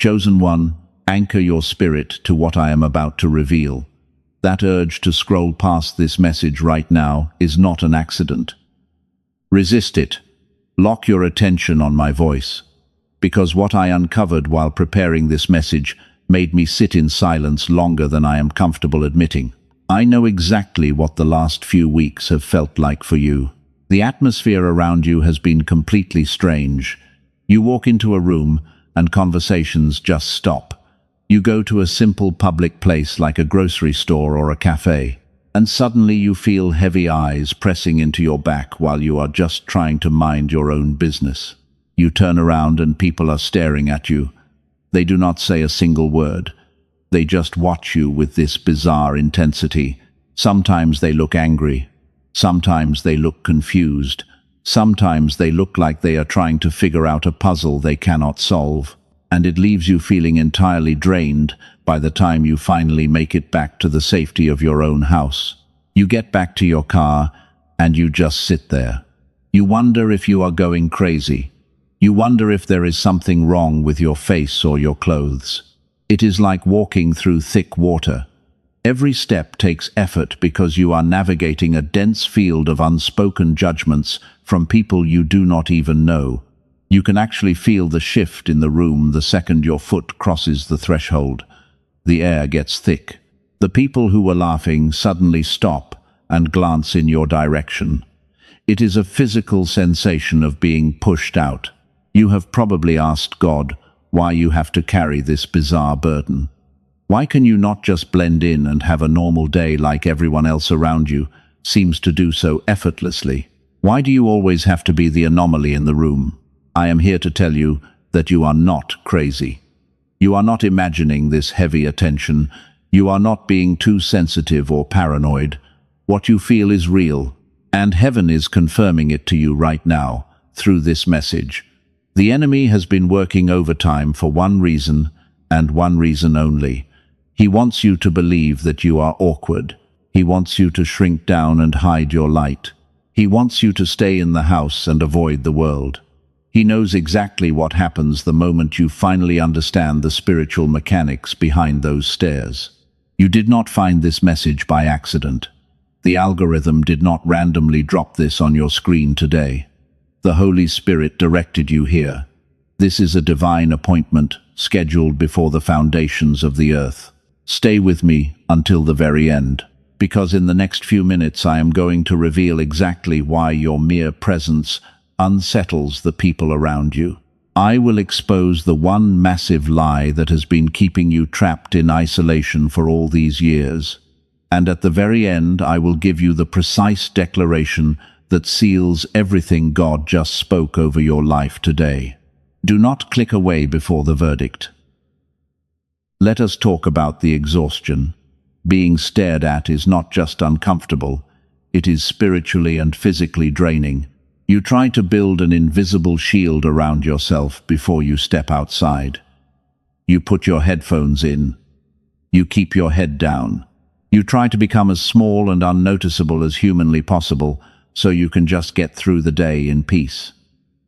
Chosen one, anchor your spirit to what I am about to reveal. That urge to scroll past this message right now is not an accident. Resist it. Lock your attention on my voice. Because what I uncovered while preparing this message made me sit in silence longer than I am comfortable admitting. I know exactly what the last few weeks have felt like for you. The atmosphere around you has been completely strange. You walk into a room and conversations just stop. You go to a simple public place like a grocery store or a cafe, and suddenly you feel heavy eyes pressing into your back while you are just trying to mind your own business. You turn around and people are staring at you. They do not say a single word. They just watch you with this bizarre intensity. Sometimes they look angry. Sometimes they look confused. Sometimes they look like they are trying to figure out a puzzle they cannot solve. And it leaves you feeling entirely drained by the time you finally make it back to the safety of your own house. You get back to your car and you just sit there. You wonder if you are going crazy. You wonder if there is something wrong with your face or your clothes. It is like walking through thick water. Every step takes effort because you are navigating a dense field of unspoken judgments from people you do not even know. You can actually feel the shift in the room the second your foot crosses the threshold. The air gets thick. The people who were laughing suddenly stop and glance in your direction. It is a physical sensation of being pushed out. You have probably asked God why you have to carry this bizarre burden. Why can you not just blend in and have a normal day like everyone else around you seems to do so effortlessly? Why do you always have to be the anomaly in the room? I am here to tell you that you are not crazy. You are not imagining this heavy attention. You are not being too sensitive or paranoid. What you feel is real, and heaven is confirming it to you right now through this message. The enemy has been working overtime for one reason, and one reason only. He wants you to believe that you are awkward. He wants you to shrink down and hide your light. He wants you to stay in the house and avoid the world. He knows exactly what happens the moment you finally understand the spiritual mechanics behind those stairs. You did not find this message by accident. The algorithm did not randomly drop this on your screen today. The Holy Spirit directed you here. This is a divine appointment scheduled before the foundations of the earth. Stay with me until the very end, because in the next few minutes I am going to reveal exactly why your mere presence unsettles the people around you. I will expose the one massive lie that has been keeping you trapped in isolation for all these years. And at the very end, I will give you the precise declaration that seals everything God just spoke over your life today. Do not click away before the verdict. Let us talk about the exhaustion. Being stared at is not just uncomfortable, it is spiritually and physically draining. You try to build an invisible shield around yourself before you step outside. You put your headphones in. You keep your head down. You try to become as small and unnoticeable as humanly possible so you can just get through the day in peace.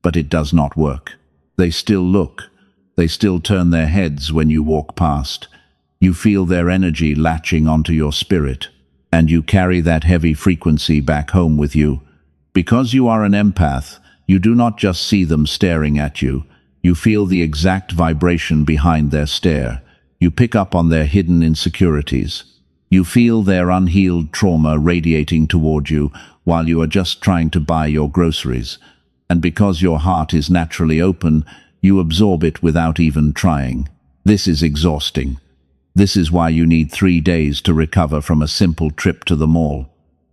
But it does not work. They still look. They still turn their heads when you walk past. You feel their energy latching onto your spirit, and you carry that heavy frequency back home with you. Because you are an empath, you do not just see them staring at you. You feel the exact vibration behind their stare. You pick up on their hidden insecurities. You feel their unhealed trauma radiating toward you while you are just trying to buy your groceries. And because your heart is naturally open, you absorb it without even trying. This is exhausting. This is why you need 3 days to recover from a simple trip to the mall.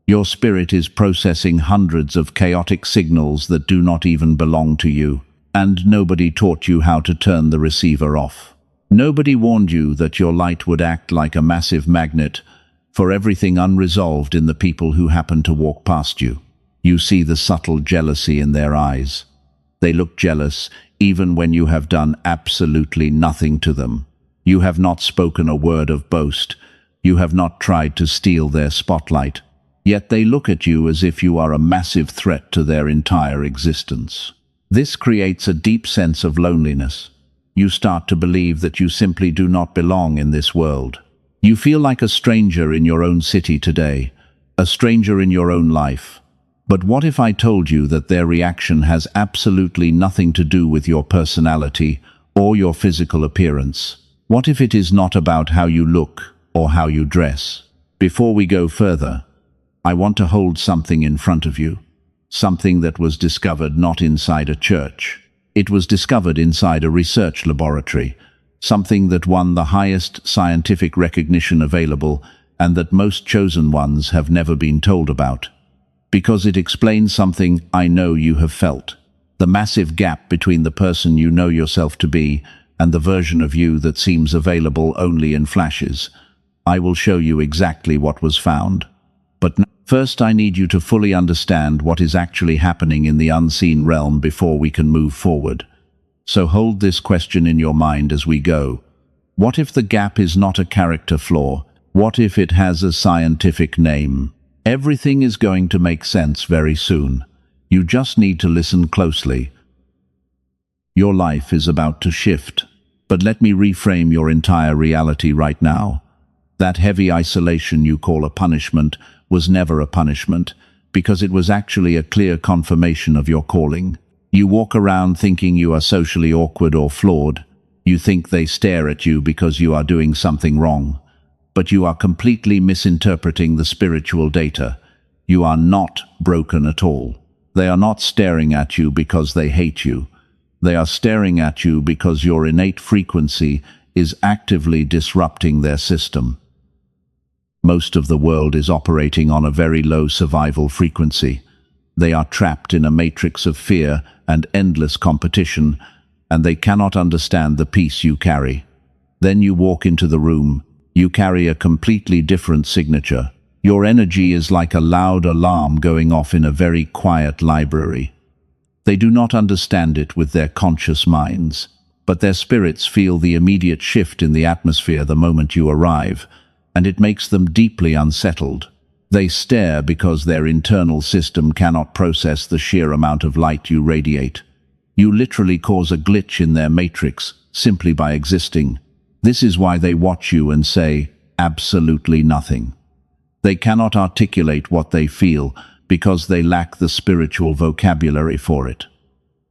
Your spirit is processing hundreds of chaotic signals that do not even belong to you, and nobody taught you how to turn the receiver off. Nobody warned you that your light would act like a massive magnet for everything unresolved in the people who happen to walk past you. You see the subtle jealousy in their eyes. They look jealous even when you have done absolutely nothing to them. You have not spoken a word of boast. You have not tried to steal their spotlight. Yet they look at you as if you are a massive threat to their entire existence. This creates a deep sense of loneliness. You start to believe that you simply do not belong in this world. You feel like a stranger in your own city today, a stranger in your own life. But what if I told you that their reaction has absolutely nothing to do with your personality or your physical appearance? What if it is not about how you look or how you dress? Before we go further, I want to hold something in front of you, something that was discovered not inside a church. It was discovered inside a research laboratory, something that won the highest scientific recognition available and that most chosen ones have never been told about. Because it explains something I know you have felt: the massive gap between the person you know yourself to be and the version of you that seems available only in flashes. I will show you exactly what was found. But first I need you to fully understand what is actually happening in the unseen realm before we can move forward. So hold this question in your mind as we go. What if the gap is not a character flaw? What if it has a scientific name? Everything is going to make sense very soon. You just need to listen closely. Your life is about to shift, but let me reframe your entire reality right now. That heavy isolation you call a punishment was never a punishment, because it was actually a clear confirmation of your calling. You walk around thinking you are socially awkward or flawed. You think they stare at you because you are doing something wrong. But you are completely misinterpreting the spiritual data. You are not broken at all. They are not staring at you because they hate you. They are staring at you because your innate frequency is actively disrupting their system. Most of the world is operating on a very low survival frequency. They are trapped in a matrix of fear and endless competition, and they cannot understand the peace you carry. Then you walk into the room. You carry a completely different signature. Your energy is like a loud alarm going off in a very quiet library. They do not understand it with their conscious minds, but their spirits feel the immediate shift in the atmosphere the moment you arrive, and it makes them deeply unsettled. They stare because their internal system cannot process the sheer amount of light you radiate. You literally cause a glitch in their matrix simply by existing. This is why they watch you and say absolutely nothing. They cannot articulate what they feel because they lack the spiritual vocabulary for it.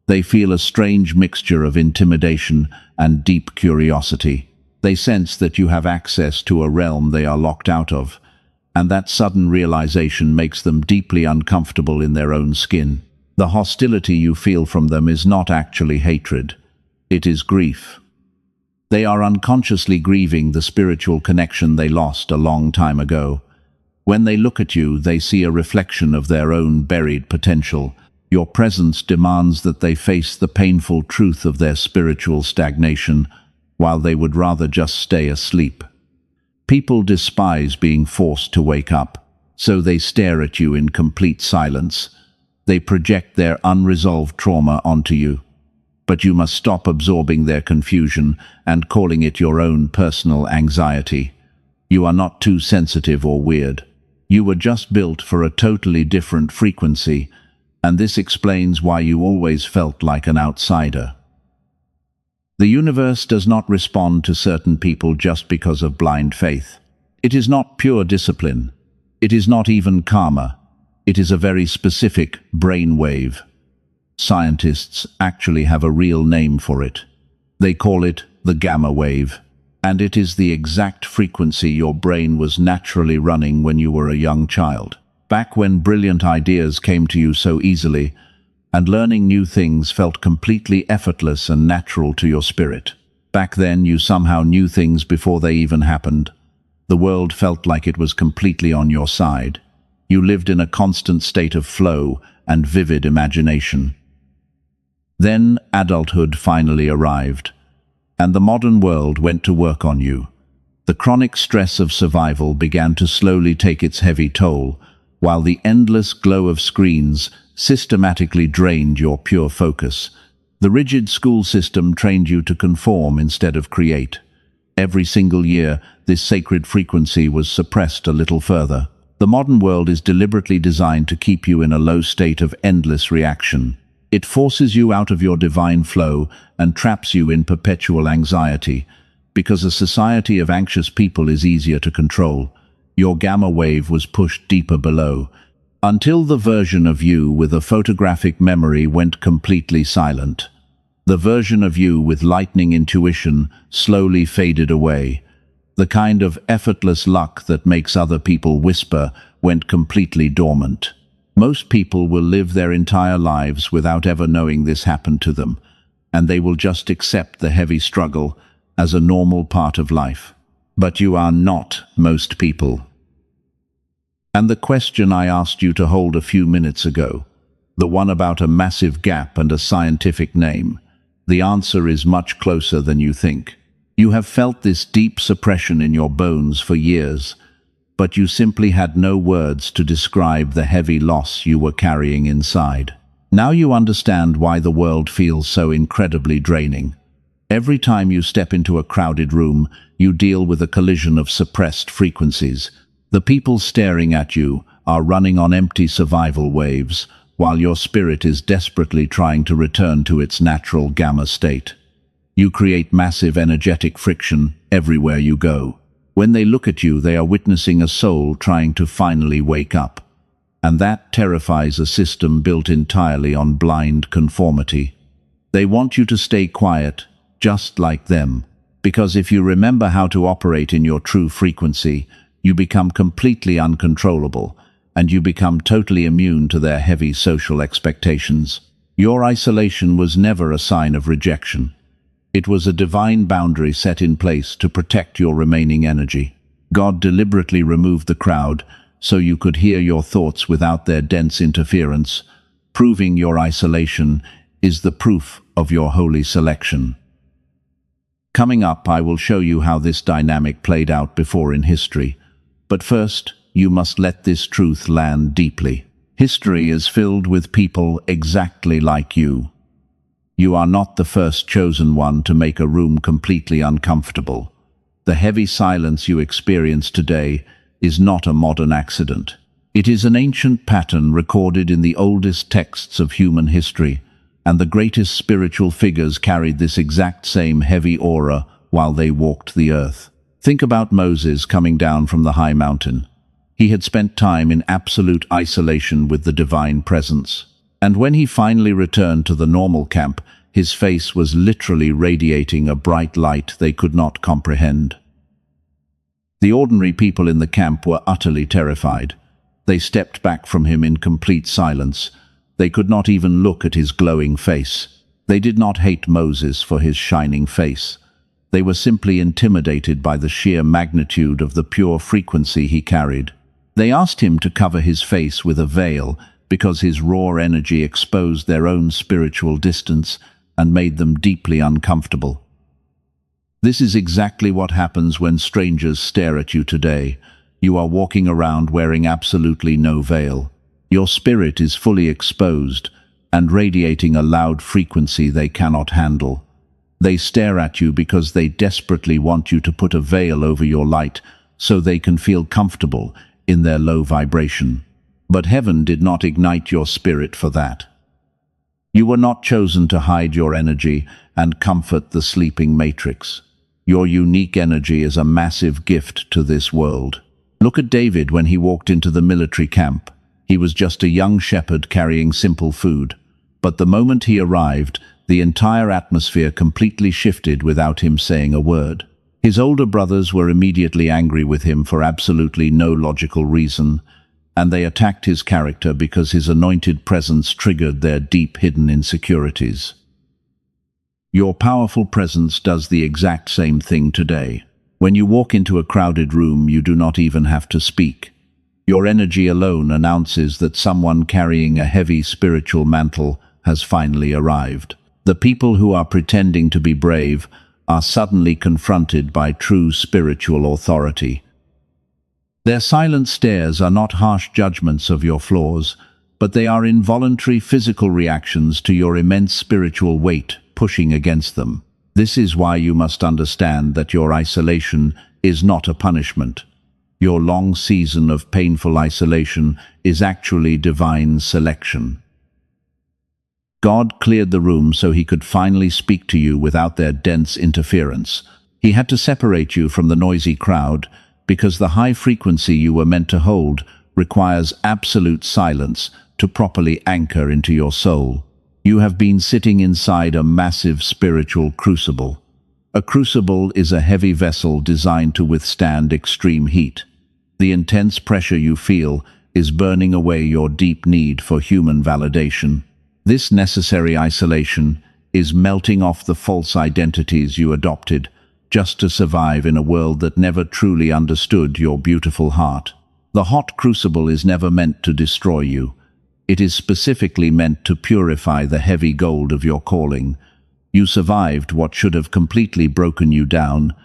They feel a strange mixture of intimidation and deep curiosity. They sense that you have access to a realm they are locked out of, and that sudden realization makes them deeply uncomfortable in their own skin. The hostility you feel from them is not actually hatred. It is grief. They are unconsciously grieving the spiritual connection they lost a long time ago. When they look at you, they see a reflection of their own buried potential. Your presence demands that they face the painful truth of their spiritual stagnation, while they would rather just stay asleep. People despise being forced to wake up, so they stare at you in complete silence. They project their unresolved trauma onto you. But you must stop absorbing their confusion and calling it your own personal anxiety. You are not too sensitive or weird. You were just built for a totally different frequency, and this explains why you always felt like an outsider. The universe does not respond to certain people just because of blind faith. It is not pure discipline. It is not even karma. It is a very specific brainwave. Scientists actually have a real name for it. They call it the gamma wave, and it is the exact frequency your brain was naturally running when you were a young child. Back when brilliant ideas came to you so easily, and learning new things felt completely effortless and natural to your spirit. Back then, you somehow knew things before they even happened. The world felt like it was completely on your side. You lived in a constant state of flow and vivid imagination. Then adulthood finally arrived, and the modern world went to work on you. The chronic stress of survival began to slowly take its heavy toll, while the endless glow of screens systematically drained your pure focus. The rigid school system trained you to conform instead of create. Every single year, this sacred frequency was suppressed a little further. The modern world is deliberately designed to keep you in a low state of endless reaction. It forces you out of your divine flow and traps you in perpetual anxiety, because a society of anxious people is easier to control. Your gamma wave was pushed deeper below, until the version of you with a photographic memory went completely silent. The version of you with lightning intuition slowly faded away. The kind of effortless luck that makes other people whisper went completely dormant. Most people will live their entire lives without ever knowing this happened to them, and they will just accept the heavy struggle as a normal part of life. But you are not most people. And the question I asked you to hold a few minutes ago, the one about a massive gap and a scientific name, the answer is much closer than you think. You have felt this deep suppression in your bones for years, but you simply had no words to describe the heavy loss you were carrying inside. Now you understand why the world feels so incredibly draining. Every time you step into a crowded room, you deal with a collision of suppressed frequencies. The people staring at you are running on empty survival waves, while your spirit is desperately trying to return to its natural gamma state. You create massive energetic friction everywhere you go. When they look at you, they are witnessing a soul trying to finally wake up. And that terrifies a system built entirely on blind conformity. They want you to stay quiet, just like them, because if you remember how to operate in your true frequency, you become completely uncontrollable, and you become totally immune to their heavy social expectations. Your isolation was never a sign of rejection. It was a divine boundary set in place to protect your remaining energy. God deliberately removed the crowd so you could hear your thoughts without their dense interference. Proving your isolation is the proof of your holy selection. Coming up, I will show you how this dynamic played out before in history. But first, you must let this truth land deeply. History is filled with people exactly like you. You are not the first chosen one to make a room completely uncomfortable. The heavy silence you experience today is not a modern accident. It is an ancient pattern recorded in the oldest texts of human history, and the greatest spiritual figures carried this exact same heavy aura while they walked the earth. Think about Moses coming down from the high mountain. He had spent time in absolute isolation with the divine presence. And when he finally returned to the normal camp, his face was literally radiating a bright light they could not comprehend. The ordinary people in the camp were utterly terrified. They stepped back from him in complete silence. They could not even look at his glowing face. They did not hate Moses for his shining face. They were simply intimidated by the sheer magnitude of the pure frequency he carried. They asked him to cover his face with a veil, because his raw energy exposed their own spiritual distance and made them deeply uncomfortable. This is exactly what happens when strangers stare at you today. You are walking around wearing absolutely no veil. Your spirit is fully exposed and radiating a loud frequency they cannot handle. They stare at you because they desperately want you to put a veil over your light so they can feel comfortable in their low vibration. But heaven did not ignite your spirit for that. You were not chosen to hide your energy and comfort the sleeping matrix. Your unique energy is a massive gift to this world. Look at David when he walked into the military camp. He was just a young shepherd carrying simple food. But the moment he arrived, the entire atmosphere completely shifted without him saying a word. His older brothers were immediately angry with him for absolutely no logical reason, and they attacked his character because his anointed presence triggered their deep hidden insecurities. Your powerful presence does the exact same thing today. When you walk into a crowded room, you do not even have to speak. Your energy alone announces that someone carrying a heavy spiritual mantle has finally arrived. The people who are pretending to be brave are suddenly confronted by true spiritual authority. Their silent stares are not harsh judgments of your flaws, but they are involuntary physical reactions to your immense spiritual weight pushing against them. This is why you must understand that your isolation is not a punishment. Your long season of painful isolation is actually divine selection. God cleared the room so he could finally speak to you without their dense interference. He had to separate you from the noisy crowd because the high frequency you were meant to hold requires absolute silence to properly anchor into your soul. You have been sitting inside a massive spiritual crucible. A crucible is a heavy vessel designed to withstand extreme heat. The intense pressure you feel is burning away your deep need for human validation. This necessary isolation is melting off the false identities you adopted just to survive in a world that never truly understood your beautiful heart. The hot crucible is never meant to destroy you. It is specifically meant to purify the heavy gold of your calling. You survived what should have completely broken you down,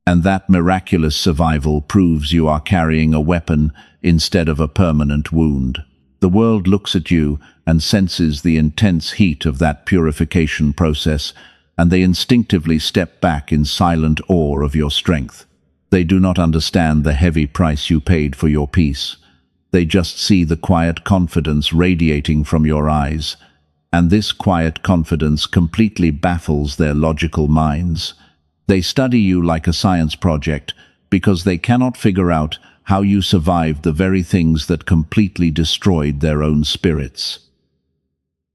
and that miraculous survival proves you are carrying a weapon instead of a permanent wound. The world looks at you and senses the intense heat of that purification process, and they instinctively step back in silent awe of your strength. They do not understand the heavy price you paid for your peace. They just see the quiet confidence radiating from your eyes, and this quiet confidence completely baffles their logical minds. They study you like a science project because they cannot figure out how you survived the very things that completely destroyed their own spirits.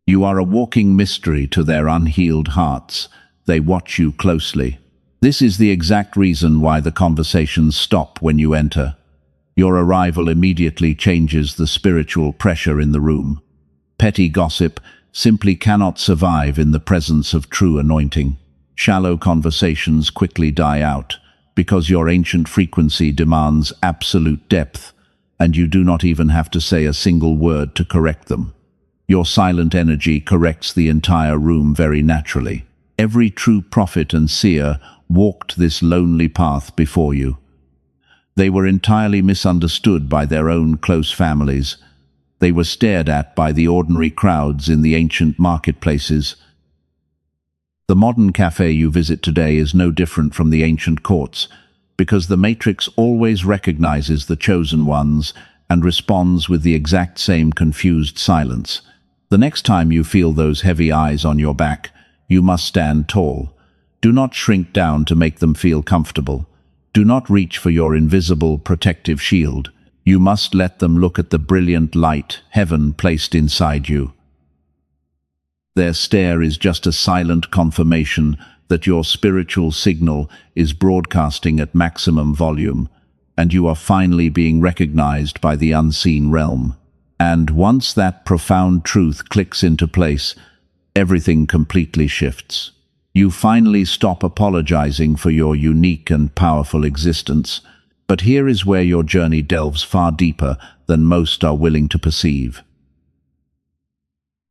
You are a walking mystery to their unhealed hearts. They watch you closely. This is the exact reason why the conversations stop when you enter. Your arrival immediately changes the spiritual pressure in the room. Petty gossip simply cannot survive in the presence of true anointing. Shallow conversations quickly die out because your ancient frequency demands absolute depth, and you do not even have to say a single word to correct them. Your silent energy corrects the entire room very naturally. Every true prophet and seer walked this lonely path before you. They were entirely misunderstood by their own close families. They were stared at by the ordinary crowds in the ancient marketplaces. The modern cafe you visit today is no different from the ancient courts, because the Matrix always recognizes the chosen ones and responds with the exact same confused silence. The next time you feel those heavy eyes on your back, you must stand tall. Do not shrink down to make them feel comfortable. Do not reach for your invisible protective shield. You must let them look at the brilliant light heaven placed inside you. Their stare is just a silent confirmation that your spiritual signal is broadcasting at maximum volume, and you are finally being recognized by the unseen realm. And once that profound truth clicks into place, everything completely shifts. You finally stop apologizing for your unique and powerful existence. But here is where your journey delves far deeper than most are willing to perceive.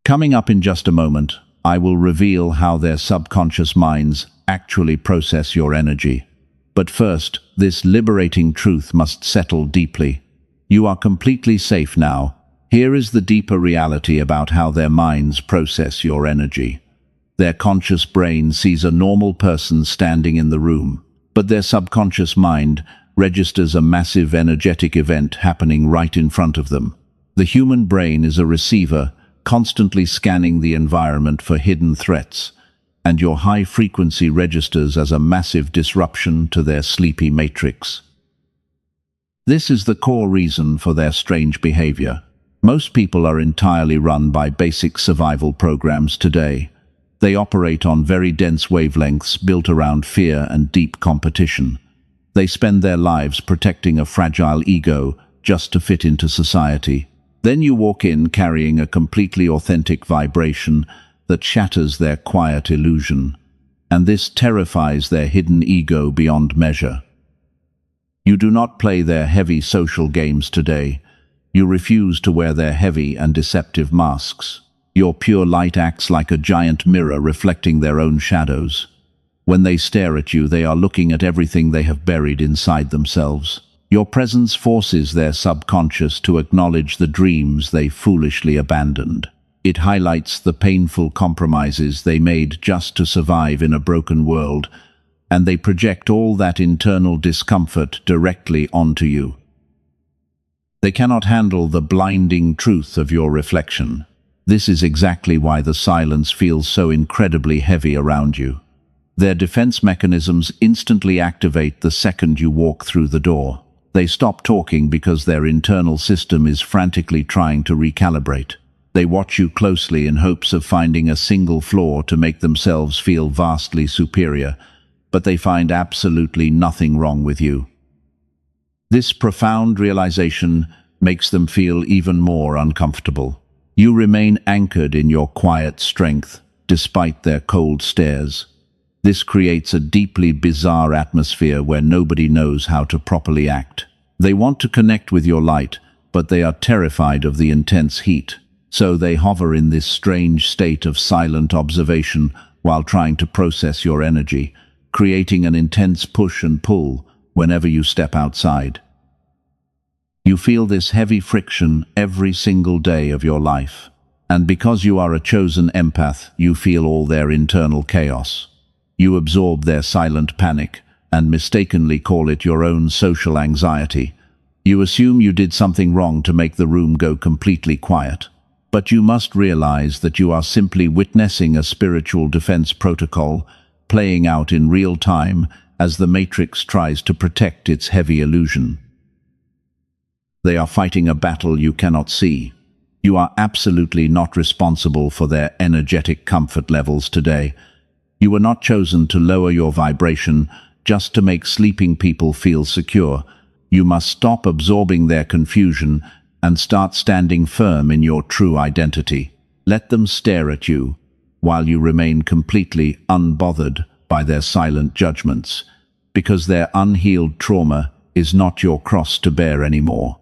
Coming up in just a moment, I will reveal how their subconscious minds actually process your energy. But first, this liberating truth must settle deeply. You are completely safe now. Here is the deeper reality about how their minds process your energy. Their conscious brain sees a normal person standing in the room, but their subconscious mind registers a massive energetic event happening right in front of them. The human brain is a receiver, constantly scanning the environment for hidden threats, and your high frequency registers as a massive disruption to their sleepy matrix. This is the core reason for their strange behavior. Most people are entirely run by basic survival programs today. They operate on very dense wavelengths built around fear and deep competition. They spend their lives protecting a fragile ego just to fit into society. Then you walk in carrying a completely authentic vibration that shatters their quiet illusion, and this terrifies their hidden ego beyond measure. You do not play their heavy social games today. You refuse to wear their heavy and deceptive masks. Your pure light acts like a giant mirror reflecting their own shadows. When they stare at you, they are looking at everything they have buried inside themselves. Your presence forces their subconscious to acknowledge the dreams they foolishly abandoned. It highlights the painful compromises they made just to survive in a broken world, and they project all that internal discomfort directly onto you. They cannot handle the blinding truth of your reflection. This is exactly why the silence feels so incredibly heavy around you. Their defense mechanisms instantly activate the second you walk through the door. They stop talking because their internal system is frantically trying to recalibrate. They watch you closely in hopes of finding a single flaw to make themselves feel vastly superior, but they find absolutely nothing wrong with you. This profound realization makes them feel even more uncomfortable. You remain anchored in your quiet strength, despite their cold stares. This creates a deeply bizarre atmosphere where nobody knows how to properly act. They want to connect with your light, but they are terrified of the intense heat. So they hover in this strange state of silent observation while trying to process your energy, creating an intense push and pull whenever you step outside. You feel this heavy friction every single day of your life. And because you are a chosen empath, you feel all their internal chaos. You absorb their silent panic and mistakenly call it your own social anxiety. You assume you did something wrong to make the room go completely quiet. But you must realize that you are simply witnessing a spiritual defense protocol playing out in real time as the Matrix tries to protect its heavy illusion. They are fighting a battle you cannot see. You are absolutely not responsible for their energetic comfort levels today. You were not chosen to lower your vibration just to make sleeping people feel secure. You must stop absorbing their confusion and start standing firm in your true identity. Let them stare at you, while you remain completely unbothered by their silent judgments, because their unhealed trauma is not your cross to bear anymore.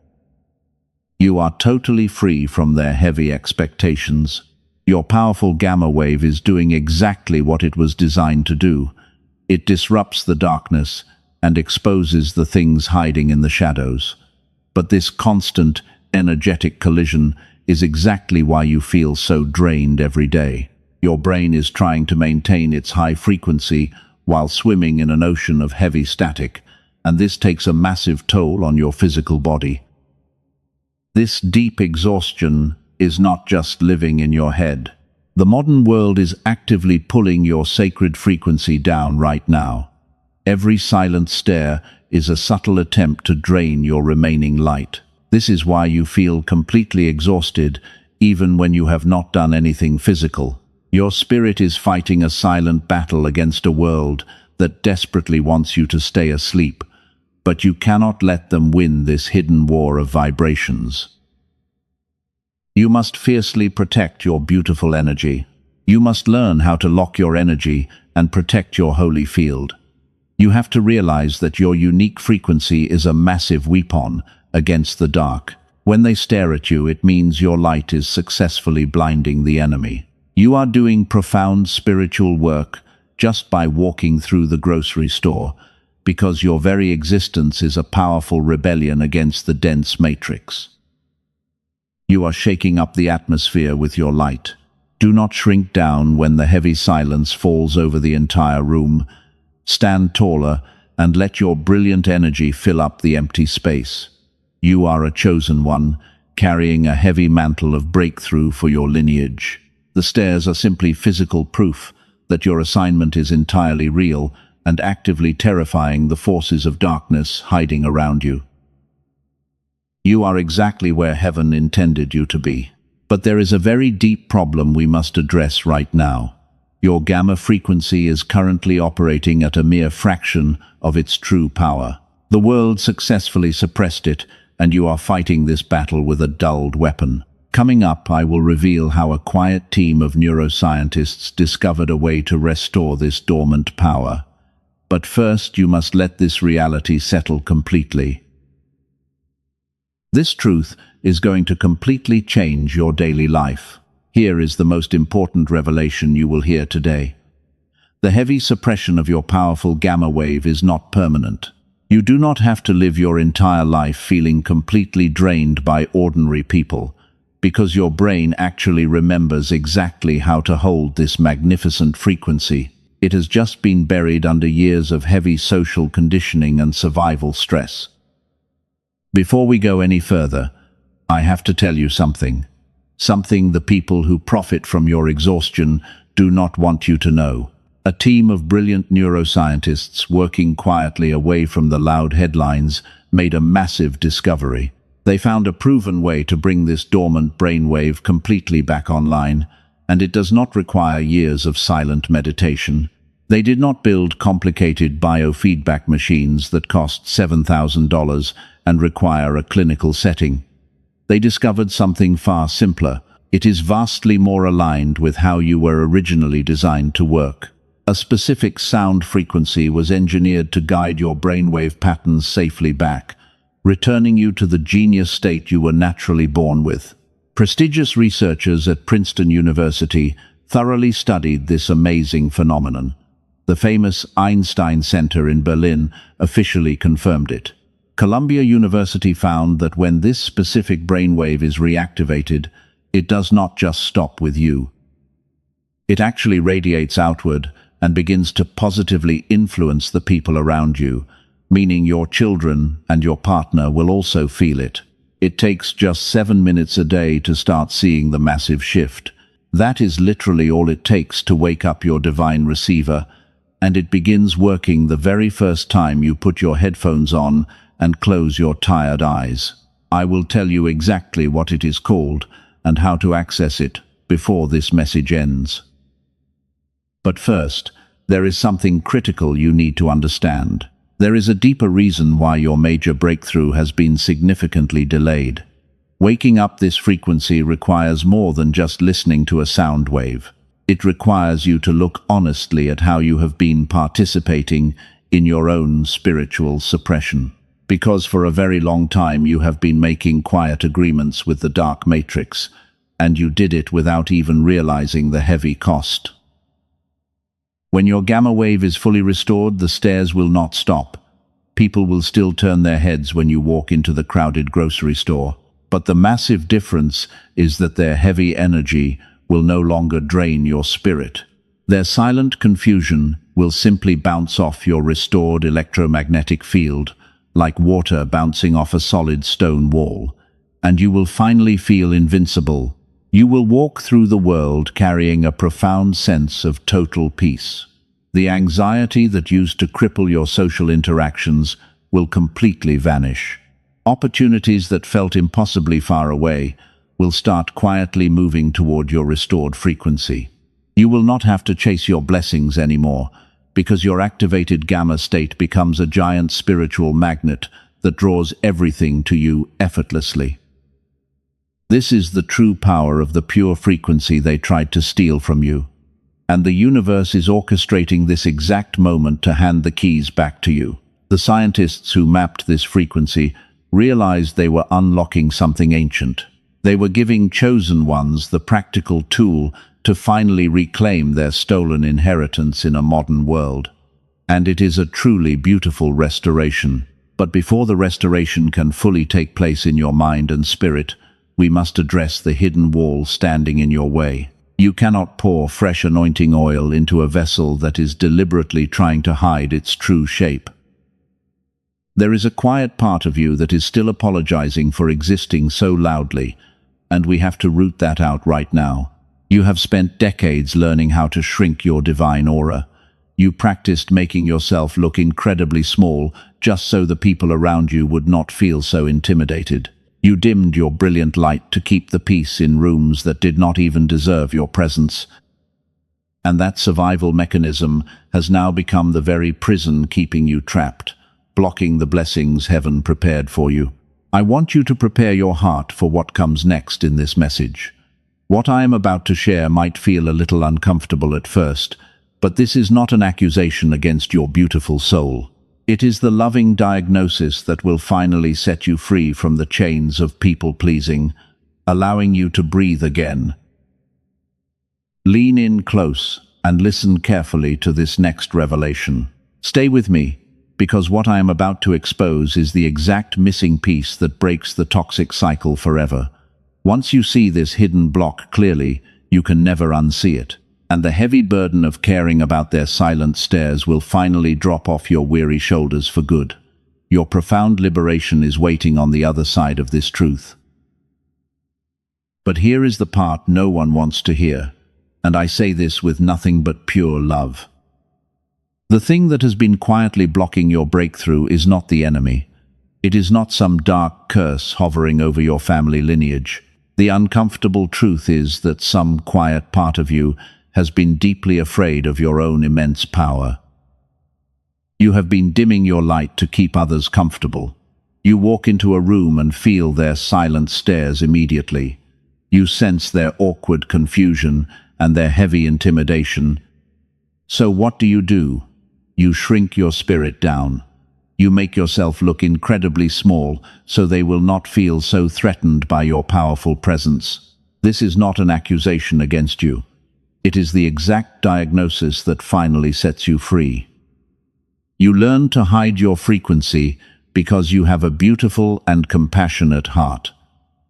You are totally free from their heavy expectations. Your powerful gamma wave is doing exactly what it was designed to do. It disrupts the darkness and exposes the things hiding in the shadows. But this constant, energetic collision is exactly why you feel so drained every day. Your brain is trying to maintain its high frequency while swimming in an ocean of heavy static, and this takes a massive toll on your physical body. This deep exhaustion is not just living in your head. The modern world is actively pulling your sacred frequency down right now. Every silent stare is a subtle attempt to drain your remaining light. This is why you feel completely exhausted even when you have not done anything physical. Your spirit is fighting a silent battle against a world that desperately wants you to stay asleep, but you cannot let them win this hidden war of vibrations. You must fiercely protect your beautiful energy. You must learn how to lock your energy and protect your holy field. You have to realize that your unique frequency is a massive weapon against the dark. When they stare at you, it means your light is successfully blinding the enemy. You are doing profound spiritual work just by walking through the grocery store, because your very existence is a powerful rebellion against the dense matrix. You are shaking up the atmosphere with your light. Do not shrink down when the heavy silence falls over the entire room. Stand taller and let your brilliant energy fill up the empty space. You are a chosen one, carrying a heavy mantle of breakthrough for your lineage. The stairs are simply physical proof that your assignment is entirely real and actively terrifying the forces of darkness hiding around you. You are exactly where heaven intended you to be. But there is a very deep problem we must address right now. Your gamma frequency is currently operating at a mere fraction of its true power. The world successfully suppressed it, and you are fighting this battle with a dulled weapon. Coming up, I will reveal how a quiet team of neuroscientists discovered a way to restore this dormant power. But first, you must let this reality settle completely. This truth is going to completely change your daily life. Here is the most important revelation you will hear today. The heavy suppression of your powerful gamma wave is not permanent. You do not have to live your entire life feeling completely drained by ordinary people, because your brain actually remembers exactly how to hold this magnificent frequency. It has just been buried under years of heavy social conditioning and survival stress. Before we go any further, I have to tell you something. something the people who profit from your exhaustion do not want you to know. A team of brilliant neuroscientists working quietly away from the loud headlines made a massive discovery. They found a proven way to bring this dormant brainwave completely back online, and it does not require years of silent meditation. They did not build complicated biofeedback machines that cost $7,000 and require a clinical setting. They discovered something far simpler. It is vastly more aligned with how you were originally designed to work. A specific sound frequency was engineered to guide your brainwave patterns safely back, returning you to the genius state you were naturally born with. Prestigious researchers at Princeton University thoroughly studied this amazing phenomenon. The famous Einstein Center in Berlin officially confirmed it. Columbia University found that when this specific brainwave is reactivated, it does not just stop with you. It actually radiates outward and begins to positively influence the people around you, meaning your children and your partner will also feel it. It takes just 7 minutes a day to start seeing the massive shift. That is literally all it takes to wake up your divine receiver, and it begins working the very first time you put your headphones on and close your tired eyes. I will tell you exactly what it is called and how to access it before this message ends. But first, there is something critical you need to understand. There is a deeper reason why your major breakthrough has been significantly delayed. Waking up this frequency requires more than just listening to a sound wave. It requires you to look honestly at how you have been participating in your own spiritual suppression. Because for a very long time you have been making quiet agreements with the dark matrix, and you did it without even realizing the heavy cost. When your gamma wave is fully restored, the stares will not stop. People will still turn their heads when you walk into the crowded grocery store. But the massive difference is that their heavy energy will no longer drain your spirit. Their silent confusion will simply bounce off your restored electromagnetic field, like water bouncing off a solid stone wall, and you will finally feel invincible. You will walk through the world carrying a profound sense of total peace. The anxiety that used to cripple your social interactions will completely vanish. Opportunities that felt impossibly far away will start quietly moving toward your restored frequency. You will not have to chase your blessings anymore, because your activated gamma state becomes a giant spiritual magnet that draws everything to you effortlessly. This is the true power of the pure frequency they tried to steal from you. And the universe is orchestrating this exact moment to hand the keys back to you. The scientists who mapped this frequency realized they were unlocking something ancient. They were giving chosen ones the practical tool to finally reclaim their stolen inheritance in a modern world. And it is a truly beautiful restoration. But before the restoration can fully take place in your mind and spirit, we must address the hidden wall standing in your way. You cannot pour fresh anointing oil into a vessel that is deliberately trying to hide its true shape. There is a quiet part of you that is still apologizing for existing so loudly, and we have to root that out right now. You have spent decades learning how to shrink your divine aura. You practiced making yourself look incredibly small just so the people around you would not feel so intimidated. You dimmed your brilliant light to keep the peace in rooms that did not even deserve your presence. And that survival mechanism has now become the very prison keeping you trapped, blocking the blessings heaven prepared for you. I want you to prepare your heart for what comes next in this message. What I am about to share might feel a little uncomfortable at first, but this is not an accusation against your beautiful soul. It is the loving diagnosis that will finally set you free from the chains of people-pleasing, allowing you to breathe again. Lean in close and listen carefully to this next revelation. Stay with me, because what I am about to expose is the exact missing piece that breaks the toxic cycle forever. Once you see this hidden block clearly, you can never unsee it. And the heavy burden of caring about their silent stares will finally drop off your weary shoulders for good. Your profound liberation is waiting on the other side of this truth. But here is the part no one wants to hear, and I say this with nothing but pure love. The thing that has been quietly blocking your breakthrough is not the enemy. It is not some dark curse hovering over your family lineage. The uncomfortable truth is that some quiet part of you has been deeply afraid of your own immense power. You have been dimming your light to keep others comfortable. You walk into a room and feel their silent stares immediately. You sense their awkward confusion and their heavy intimidation. So what do? You shrink your spirit down. You make yourself look incredibly small so they will not feel so threatened by your powerful presence. This is not an accusation against you. It is the exact diagnosis that finally sets you free. You learn to hide your frequency because you have a beautiful and compassionate heart.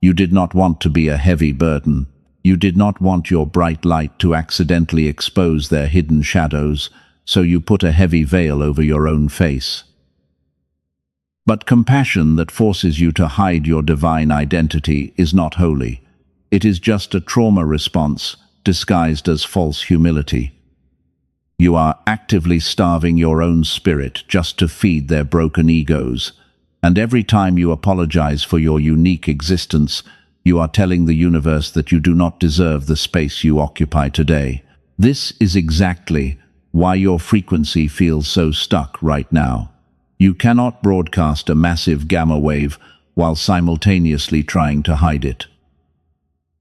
You did not want to be a heavy burden. You did not want your bright light to accidentally expose their hidden shadows, so you put a heavy veil over your own face. But compassion that forces you to hide your divine identity is not holy. It is just a trauma response disguised as false humility. You are actively starving your own spirit just to feed their broken egos, and every time you apologize for your unique existence, you are telling the universe that you do not deserve the space you occupy today. This is exactly why your frequency feels so stuck right now. You cannot broadcast a massive gamma wave while simultaneously trying to hide it.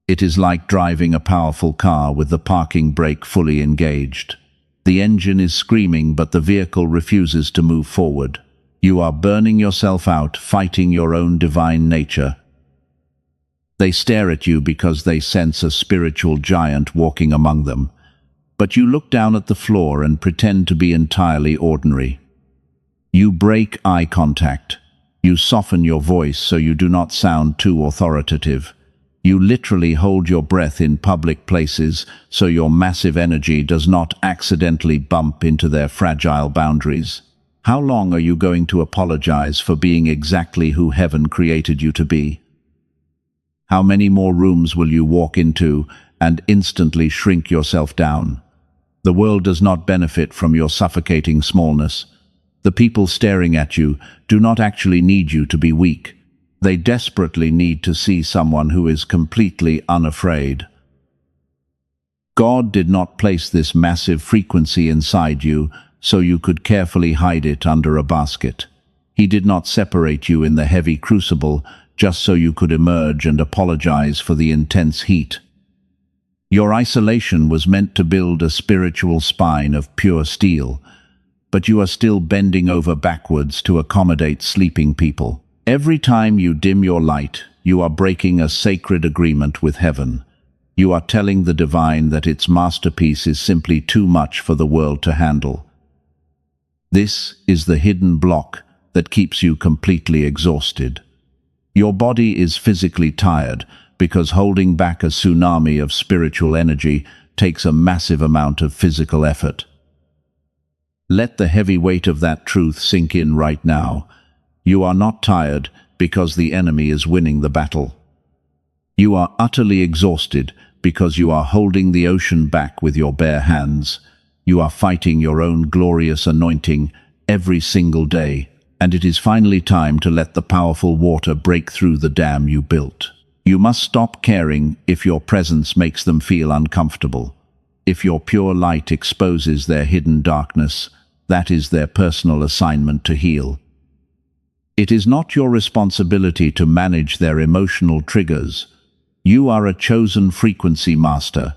It is like driving a powerful car with the parking brake fully engaged. The engine is screaming, but the vehicle refuses to move forward. You are burning yourself out, fighting your own divine nature. They stare at you because they sense a spiritual giant walking among them. But you look down at the floor and pretend to be entirely ordinary. You break eye contact. You soften your voice so you do not sound too authoritative. You literally hold your breath in public places so your massive energy does not accidentally bump into their fragile boundaries. How long are you going to apologize for being exactly who heaven created you to be? How many more rooms will you walk into and instantly shrink yourself down? The world does not benefit from your suffocating smallness. The people staring at you do not actually need you to be weak. They desperately need to see someone who is completely unafraid. God did not place this massive frequency inside you so you could carefully hide it under a basket. He did not separate you in the heavy crucible just so you could emerge and apologize for the intense heat. Your isolation was meant to build a spiritual spine of pure steel, but you are still bending over backwards to accommodate sleeping people. Every time you dim your light, you are breaking a sacred agreement with heaven. You are telling the divine that its masterpiece is simply too much for the world to handle. This is the hidden block that keeps you completely exhausted. Your body is physically tired because holding back a tsunami of spiritual energy takes a massive amount of physical effort. Let the heavy weight of that truth sink in right now. You are not tired because the enemy is winning the battle. You are utterly exhausted because you are holding the ocean back with your bare hands. You are fighting your own glorious anointing every single day, and it is finally time to let the powerful water break through the dam you built. You must stop caring if your presence makes them feel uncomfortable. If your pure light exposes their hidden darkness, that is their personal assignment to heal. It is not your responsibility to manage their emotional triggers. You are a chosen frequency master.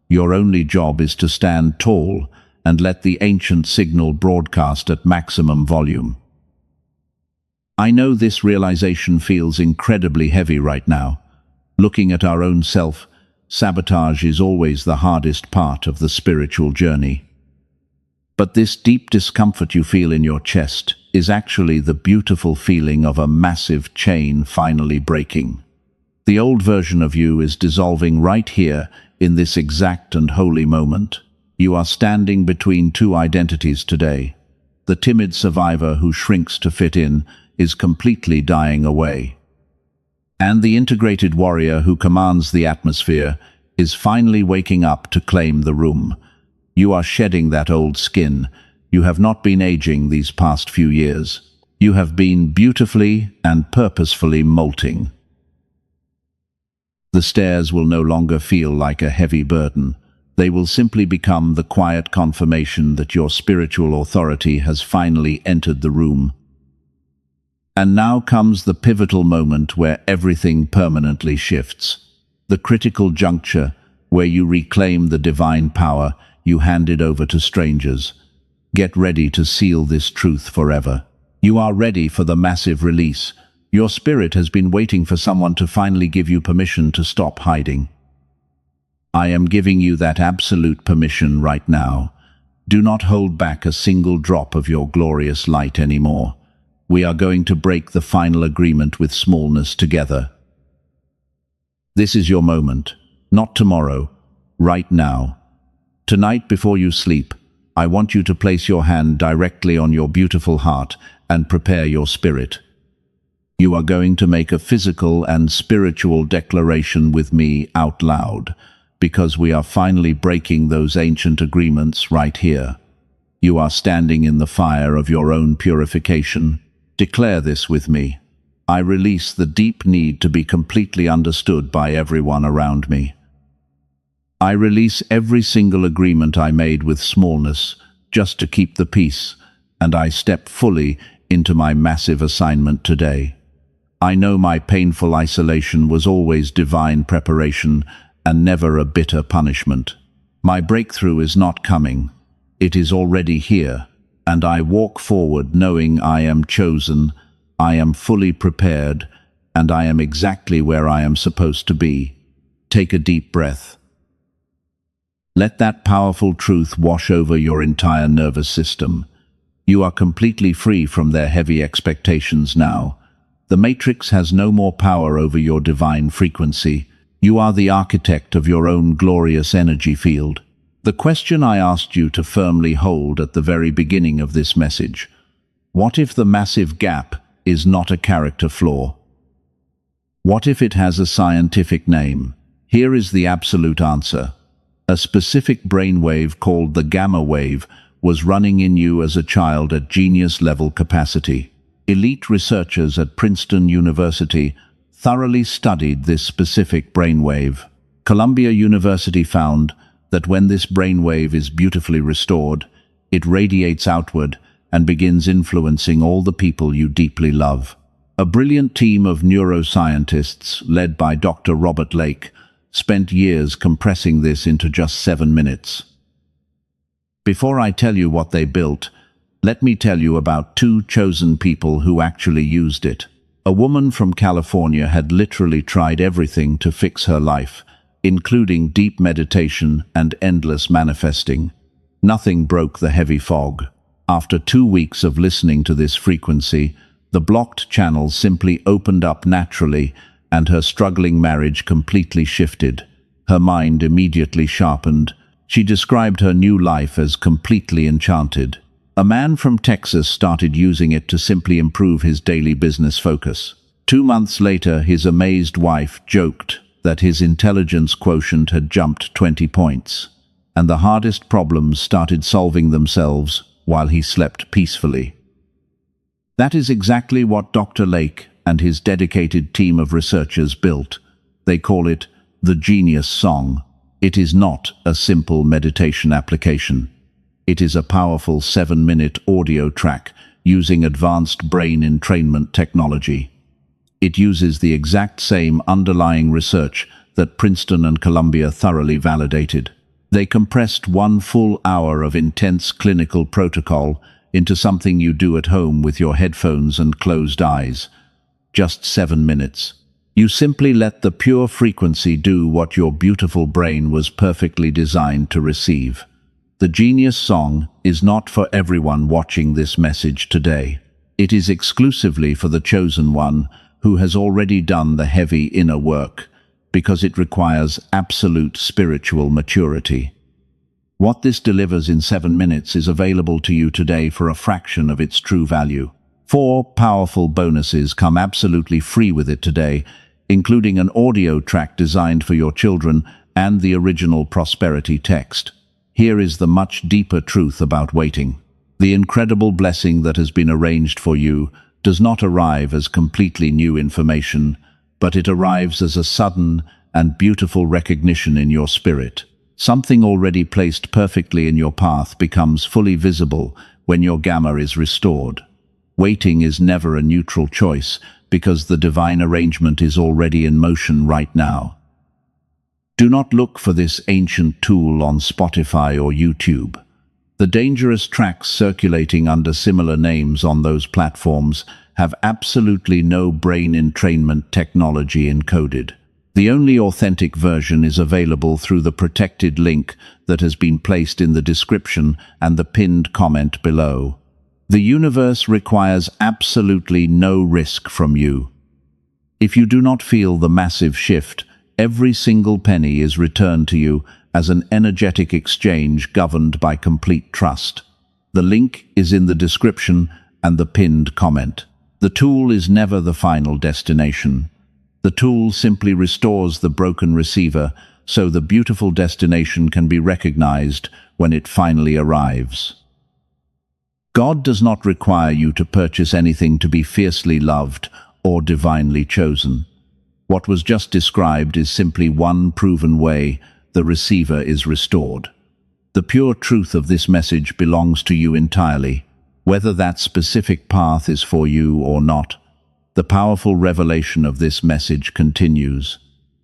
Your only job is to stand tall and let the ancient signal broadcast at maximum volume. I know this realization feels incredibly heavy right now. Looking at our own self-sabotage is always the hardest part of the spiritual journey. But this deep discomfort you feel in your chest is actually the beautiful feeling of a massive chain finally breaking. The old version of you is dissolving right here in this exact and holy moment. You are standing between two identities today. The timid survivor who shrinks to fit in is completely dying away. And the integrated warrior who commands the atmosphere is finally waking up to claim the room. You are shedding that old skin. You have not been aging these past few years. You have been beautifully and purposefully molting. The stairs will no longer feel like a heavy burden. They will simply become the quiet confirmation that your spiritual authority has finally entered the room. And now comes the pivotal moment where everything permanently shifts. The critical juncture where you reclaim the divine power you handed over to strangers. Get ready to seal this truth forever. You are ready for the massive release. Your spirit has been waiting for someone to finally give you permission to stop hiding. I am giving you that absolute permission right now. Do not hold back a single drop of your glorious light anymore. We are going to break the final agreement with smallness together. This is your moment, not tomorrow, right now. Tonight before you sleep, I want you to place your hand directly on your beautiful heart and prepare your spirit. You are going to make a physical and spiritual declaration with me out loud, because we are finally breaking those ancient agreements right here. You are standing in the fire of your own purification. Declare this with me. I release the deep need to be completely understood by everyone around me. I release every single agreement I made with smallness just to keep the peace, and I step fully into my massive assignment today. I know my painful isolation was always divine preparation and never a bitter punishment. My breakthrough is not coming. It is already here, and I walk forward knowing I am chosen, I am fully prepared, and I am exactly where I am supposed to be. Take a deep breath. Let that powerful truth wash over your entire nervous system. You are completely free from their heavy expectations now. The matrix has no more power over your divine frequency. You are the architect of your own glorious energy field. The question I asked you to firmly hold at the very beginning of this message: what if the massive gap is not a character flaw? What if it has a scientific name? Here is the absolute answer. A specific brainwave called the gamma wave was running in you as a child at genius-level capacity. Elite researchers at Princeton University thoroughly studied this specific brainwave. Columbia University found that when this brainwave is beautifully restored, it radiates outward and begins influencing all the people you deeply love. A brilliant team of neuroscientists, led by Dr. Robert Lake, spent years compressing this into just 7 minutes. Before I tell you what they built, let me tell you about 2 chosen people who actually used it. A woman from California had literally tried everything to fix her life, including deep meditation and endless manifesting. Nothing broke the heavy fog. After 2 weeks of listening to this frequency, the blocked channels simply opened up naturally, and her struggling marriage completely shifted. Her mind immediately sharpened. She described her new life as completely enchanted. A man from Texas started using it to simply improve his daily business focus. 2 months later, his amazed wife joked that his intelligence quotient had jumped 20 points, and the hardest problems started solving themselves while he slept peacefully. That is exactly what Dr. Lake and his dedicated team of researchers built. They call it the Genius Song. It is not a simple meditation application. It is a powerful 7-minute audio track using advanced brain entrainment technology. It uses the exact same underlying research that Princeton and Columbia thoroughly validated. They compressed 1 full hour of intense clinical protocol into something you do at home with your headphones and closed eyes. Just 7 minutes. You simply let the pure frequency do what your beautiful brain was perfectly designed to receive. The Genius Song is not for everyone watching this message today. It is exclusively for the chosen one who has already done the heavy inner work, because it requires absolute spiritual maturity. What this delivers in 7 minutes is available to you today for a fraction of its true value. 4 powerful bonuses come absolutely free with it today, including an audio track designed for your children and the original prosperity text. Here is the much deeper truth about waiting. The incredible blessing that has been arranged for you does not arrive as completely new information, but it arrives as a sudden and beautiful recognition in your spirit. Something already placed perfectly in your path becomes fully visible when your gamma is restored. Waiting is never a neutral choice because the divine arrangement is already in motion right now. Do not look for this ancient tool on Spotify or YouTube. The dangerous tracks circulating under similar names on those platforms have absolutely no brain entrainment technology encoded. The only authentic version is available through the protected link that has been placed in the description and the pinned comment below. The universe requires absolutely no risk from you. If you do not feel the massive shift, every single penny is returned to you as an energetic exchange governed by complete trust. The link is in the description and the pinned comment. The tool is never the final destination. The tool simply restores the broken receiver so the beautiful destination can be recognized when it finally arrives. God does not require you to purchase anything to be fiercely loved or divinely chosen. What was just described is simply one proven way the receiver is restored. The pure truth of this message belongs to you entirely, whether that specific path is for you or not. The powerful revelation of this message continues.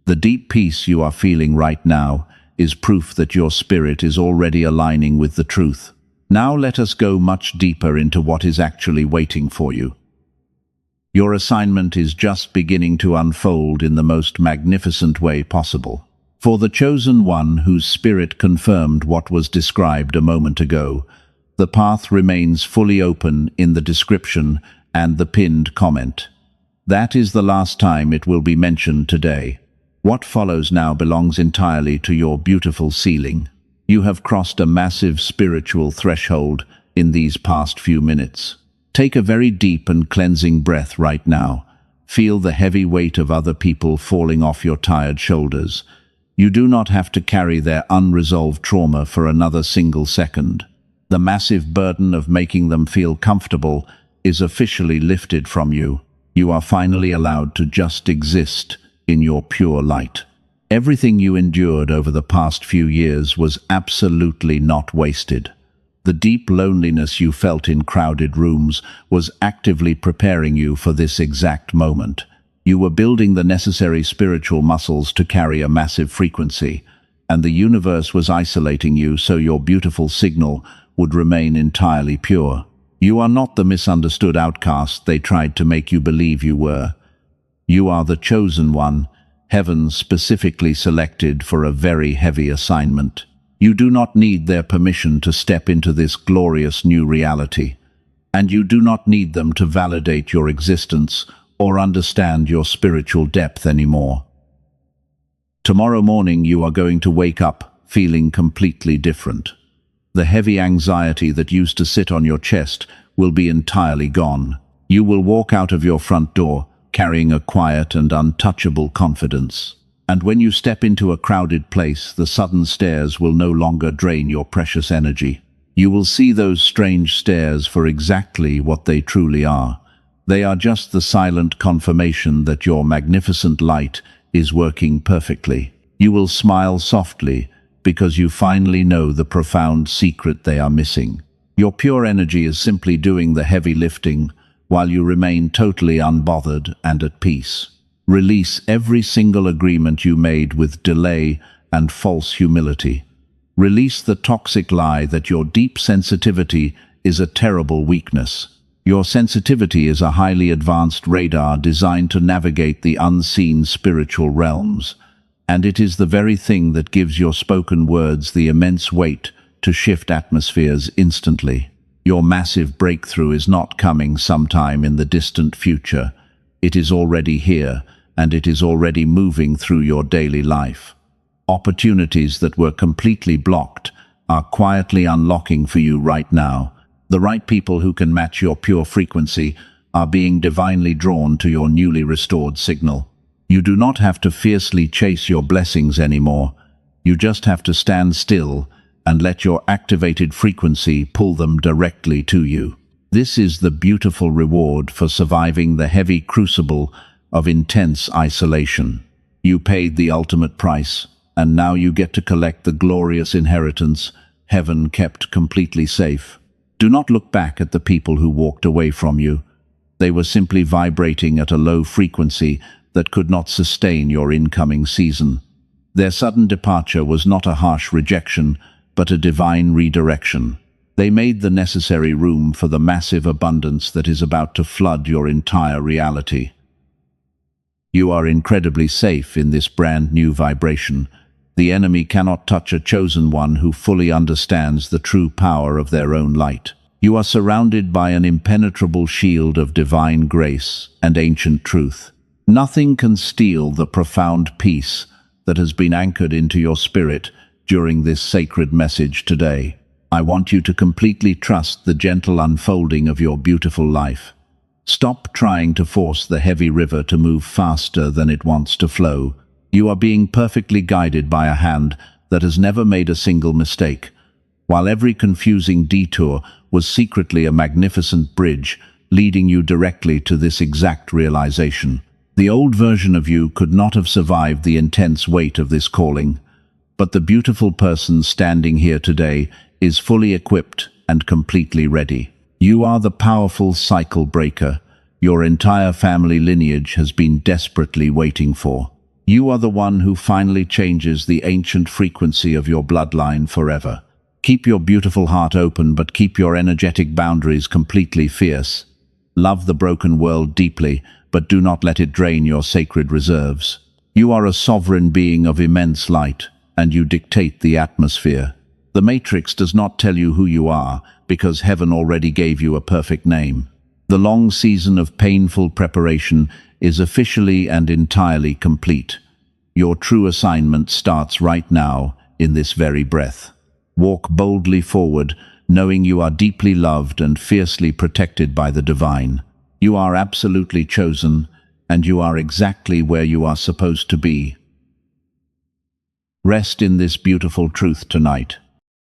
The deep peace you are feeling right now is proof that your spirit is already aligning with the truth. Now let us go much deeper into what is actually waiting for you. Your assignment is just beginning to unfold in the most magnificent way possible. For the chosen one whose spirit confirmed what was described a moment ago, the path remains fully open in the description and the pinned comment. That is the last time it will be mentioned today. What follows now belongs entirely to your beautiful ceiling. You have crossed a massive spiritual threshold in these past few minutes. Take a very deep and cleansing breath right now. Feel the heavy weight of other people falling off your tired shoulders. You do not have to carry their unresolved trauma for another single second. The massive burden of making them feel comfortable is officially lifted from you. You are finally allowed to just exist in your pure light. Everything you endured over the past few years was absolutely not wasted. The deep loneliness you felt in crowded rooms was actively preparing you for this exact moment. You were building the necessary spiritual muscles to carry a massive frequency, and the universe was isolating you so your beautiful signal would remain entirely pure. You are not the misunderstood outcast they tried to make you believe you were. You are the chosen one, heaven specifically selected for a very heavy assignment. You do not need their permission to step into this glorious new reality, and you do not need them to validate your existence or understand your spiritual depth anymore. Tomorrow morning you are going to wake up feeling completely different. The heavy anxiety that used to sit on your chest will be entirely gone. You will walk out of your front door carrying a quiet and untouchable confidence. And when you step into a crowded place, the sudden stares will no longer drain your precious energy. You will see those strange stares for exactly what they truly are. They are just the silent confirmation that your magnificent light is working perfectly. You will smile softly because you finally know the profound secret they are missing. Your pure energy is simply doing the heavy lifting while you remain totally unbothered and at peace. Release every single agreement you made with delay and false humility. Release the toxic lie that your deep sensitivity is a terrible weakness. Your sensitivity is a highly advanced radar designed to navigate the unseen spiritual realms. And it is the very thing that gives your spoken words the immense weight to shift atmospheres instantly. Your massive breakthrough is not coming sometime in the distant future. It is already here, and it is already moving through your daily life. Opportunities that were completely blocked are quietly unlocking for you right now. The right people who can match your pure frequency are being divinely drawn to your newly restored signal. You do not have to fiercely chase your blessings anymore. You just have to stand still and let your activated frequency pull them directly to you. This is the beautiful reward for surviving the heavy crucible of intense isolation. You paid the ultimate price, and now you get to collect the glorious inheritance heaven kept completely safe. Do not look back at the people who walked away from you. They were simply vibrating at a low frequency that could not sustain your incoming season. Their sudden departure was not a harsh rejection, but a divine redirection. They made the necessary room for the massive abundance that is about to flood your entire reality. You are incredibly safe in this brand new vibration. The enemy cannot touch a chosen one who fully understands the true power of their own light. You are surrounded by an impenetrable shield of divine grace and ancient truth. Nothing can steal the profound peace that has been anchored into your spirit during this sacred message today. I want you to completely trust the gentle unfolding of your beautiful life. Stop trying to force the heavy river to move faster than it wants to flow. You are being perfectly guided by a hand that has never made a single mistake, while every confusing detour was secretly a magnificent bridge leading you directly to this exact realization. The old version of you could not have survived the intense weight of this calling, but the beautiful person standing here today is fully equipped and completely ready. You are the powerful cycle breaker your entire family lineage has been desperately waiting for. You are the one who finally changes the ancient frequency of your bloodline forever. Keep your beautiful heart open, but keep your energetic boundaries completely fierce. Love the broken world deeply, but do not let it drain your sacred reserves. You are a sovereign being of immense light, and you dictate the atmosphere. The Matrix does not tell you who you are, because heaven already gave you a perfect name. The long season of painful preparation is officially and entirely complete. Your true assignment starts right now, in this very breath. Walk boldly forward, knowing you are deeply loved and fiercely protected by the divine. You are absolutely chosen, and you are exactly where you are supposed to be. Rest in this beautiful truth tonight.